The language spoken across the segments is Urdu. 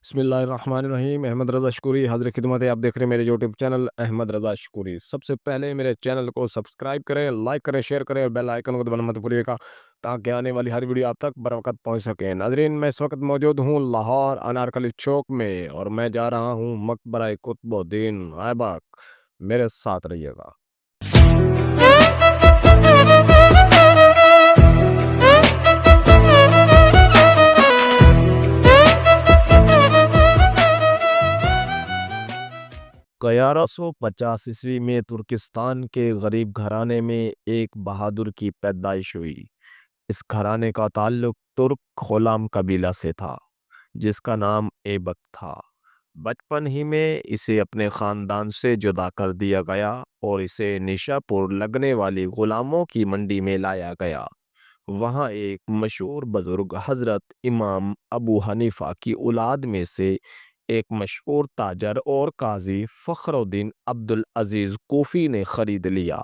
بسم اللہ الرحمن الرحیم۔ احمد رضا شکوری حاضر خدمت ہے۔ آپ دیکھ رہے ہیں میرے یوٹیوب چینل احمد رضا شکوری۔ سب سے پہلے میرے چینل کو سبسکرائب کریں، لائک کریں، شیئر کریں اور بیل آئیکن کو دبانا مت بھولیے گا تاکہ آنے والی ہر ویڈیو آپ تک بروقت پہنچ سکے۔ ناظرین، میں اس وقت موجود ہوں لاہور انارکلی چوک میں اور میں جا رہا ہوں مقبرہ قطب الدین ایبک۔ میرے ساتھ رہیے گا۔ گیارہ سو پچاس عیسوی میں ترکستان کے غریب گھرانے میں ایک بہادر کی پیدائش ہوئی۔ اس گھرانے کا تعلق ترک غلام قبیلہ سے تھا جس کا نام ایبک تھا۔ بچپن ہی میں اسے اپنے خاندان سے جدا کر دیا گیا اور اسے نیشا پور لگنے والی غلاموں کی منڈی میں لایا گیا۔ وہاں ایک مشہور بزرگ حضرت امام ابو حنیفہ کی اولاد میں سے ایک مشہور تاجر اور قاضی فخر الدین عبدالعزیز کوفی نے خرید لیا۔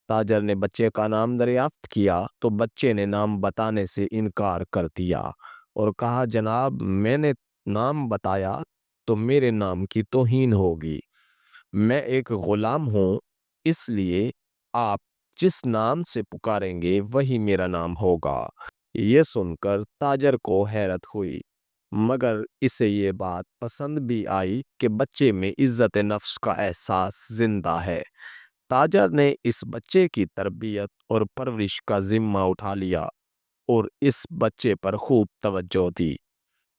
تاجر نے بچے کا نام دریافت کیا تو بچے نے نام بتانے سے انکار کر دیا اور کہا، جناب میں نے نام بتایا تو میرے نام کی توہین ہوگی۔ میں ایک غلام ہوں، اس لیے آپ جس نام سے پکاریں گے وہی میرا نام ہوگا۔ یہ سن کر تاجر کو حیرت ہوئی، مگر اسے یہ بات پسند بھی آئی کہ بچے میں عزت نفس کا احساس زندہ ہے۔ تاجر نے اس بچے کی تربیت اور پرورش کا ذمہ اٹھا لیا اور اس بچے پر خوب توجہ دی۔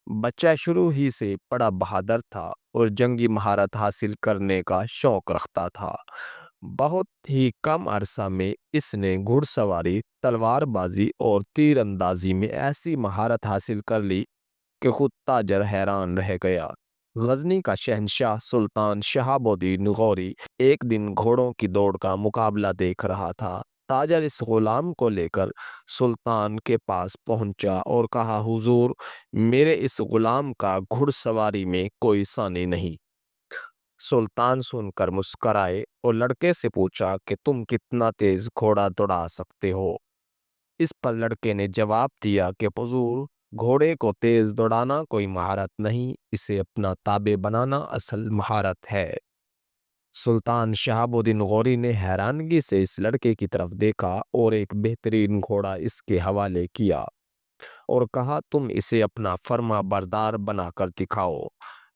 بچہ شروع ہی سے بڑا بہادر تھا اور جنگی مہارت حاصل کرنے کا شوق رکھتا تھا۔ بہت ہی کم عرصہ میں اس نے گھڑ سواری، تلوار بازی اور تیر اندازی میں ایسی مہارت حاصل کر لی کہ خود تاجر حیران رہ گیا۔ غزنی کا شہنشاہ سلطان شہاب الدین غوری ایک دن گھوڑوں کی دوڑ کا مقابلہ دیکھ رہا تھا۔ تاجر اس غلام کو لے کر سلطان کے پاس پہنچا اور کہا، حضور میرے اس غلام کا گھڑ سواری میں کوئی ثانی نہیں۔ سلطان سن کر مسکرائے اور لڑکے سے پوچھا کہ تم کتنا تیز گھوڑا دوڑا سکتے ہو؟ اس پر لڑکے نے جواب دیا کہ حضور گھوڑے کو تیز دوڑانا کوئی مہارت نہیں، اسے اپنا تابع بنانا اصل مہارت ہے۔ سلطان شہاب الدین غوری نے حیرانگی سے اس لڑکے کی طرف دیکھا اور ایک بہترین گھوڑا اس کے حوالے کیا اور کہا، تم اسے اپنا فرما بردار بنا کر دکھاؤ۔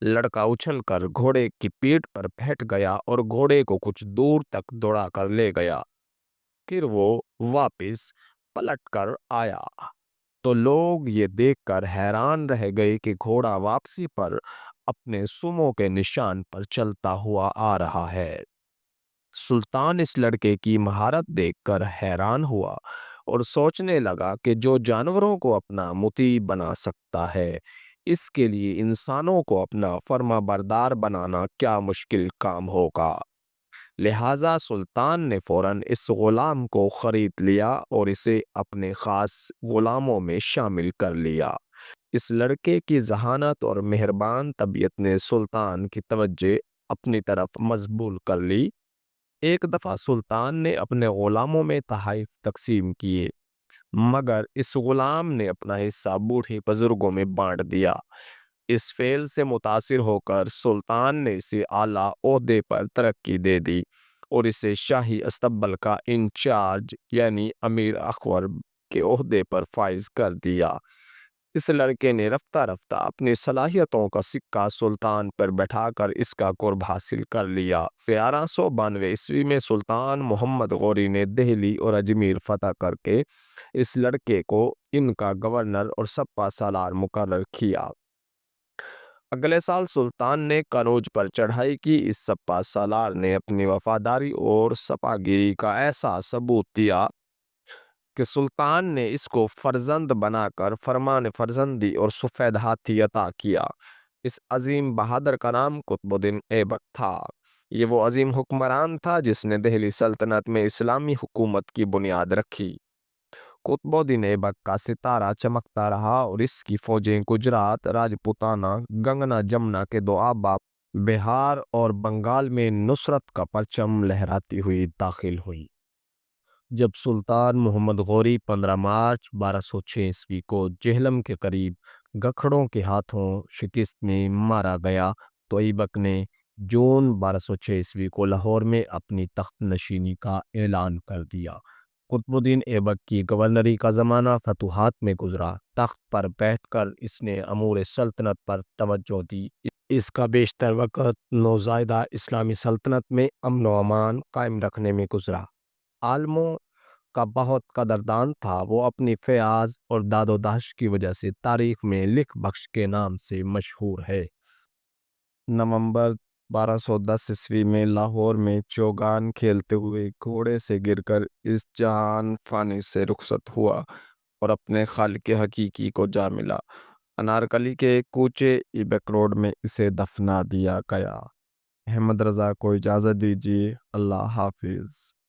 لڑکا اچھل کر گھوڑے کی پیٹھ پر بیٹھ گیا اور گھوڑے کو کچھ دور تک دوڑا کر لے گیا۔ پھر وہ واپس پلٹ کر آیا تو لوگ یہ دیکھ کر حیران رہ گئے کہ گھوڑا واپسی پر اپنے سموں کے نشان پر چلتا ہوا آ رہا ہے۔ سلطان اس لڑکے کی مہارت دیکھ کر حیران ہوا اور سوچنے لگا کہ جو جانوروں کو اپنا مطیع بنا سکتا ہے، اس کے لیے انسانوں کو اپنا فرما بردار بنانا کیا مشکل کام ہوگا۔ لہٰذا سلطان نے فوراً اس غلام کو خرید لیا اور اسے اپنے خاص غلاموں میں شامل کر لیا۔ اس لڑکے کی ذہانت اور مہربان طبیعت نے سلطان کی توجہ اپنی طرف مجبور کر لی۔ ایک دفعہ سلطان نے اپنے غلاموں میں تحائف تقسیم کیے، مگر اس غلام نے اپنا حصہ بوڑھے بزرگوں میں بانٹ دیا۔ اس فعل سے متاثر ہو کر سلطان نے اسے اعلیٰ عہدے پر ترقی دے دی اور اسے شاہی استبل کا انچارج یعنی امیر اخور کے عہدے پر فائز کر دیا۔ اس لڑکے نے رفتہ رفتہ اپنی صلاحیتوں کا سکہ سلطان پر بٹھا کر اس کا قرب حاصل کر لیا۔ 1192 عیسوی میں سلطان محمد غوری نے دہلی اور اجمیر فتح کر کے اس لڑکے کو ان کا گورنر اور سپہ سالار مقرر کیا۔ اگلے سال سلطان نے قنوج پر چڑھائی کی۔ اس سپہ سالار نے اپنی وفاداری اور سپاہیگی کا ایسا ثبوت دیا کہ سلطان نے اس کو فرزند بنا کر فرمان فرزندی اور سفید ہاتھی عطا کیا۔ اس عظیم بہادر کا نام قطب الدین ایبک تھا۔ یہ وہ عظیم حکمران تھا جس نے دہلی سلطنت میں اسلامی حکومت کی بنیاد رکھی۔ قطب الدین ایبک کا ستارہ چمکتا رہا اور اس کی فوجیں گجرات، راجپوتانہ، گنگنا جمنا کے دو آبا بہار اور بنگال میں نصرت کا پرچم لہراتی ہوئی داخل ہوئی۔ جب سلطان محمد غوری 15 مارچ 1206 عیسوی کو جہلم کے قریب گکھڑوں کے ہاتھوں شکست میں مارا گیا تو ایبک نے جون 1206 کو لاہور میں اپنی تخت نشینی کا اعلان کر دیا۔ قطب الدین ایبک کی گورنری کا زمانہ فتوحات میں گزرا۔ تخت پر بیٹھ کر اس نے امور سلطنت پر توجہ دی۔ اس کا بیشتر وقت نوزائیدہ اسلامی سلطنت میں امن و امان قائم رکھنے میں گزرا۔ عالموں کا بہت قدردان تھا، وہ اپنی فیاض اور داد و دہش کی وجہ سے تاریخ میں لکھ بخش کے نام سے مشہور ہے۔ نومبر 1210 میں لاہور میں چوگان کھیلتے ہوئے گھوڑے سے گر کر اس جہان فانی سے رخصت ہوا اور اپنے خالق حقیقی کو جا ملا۔ انارکلی کے کوچے ایبک روڈ میں اسے دفنا دیا گیا۔ احمد رضا کو اجازت دیجیے۔ اللہ حافظ۔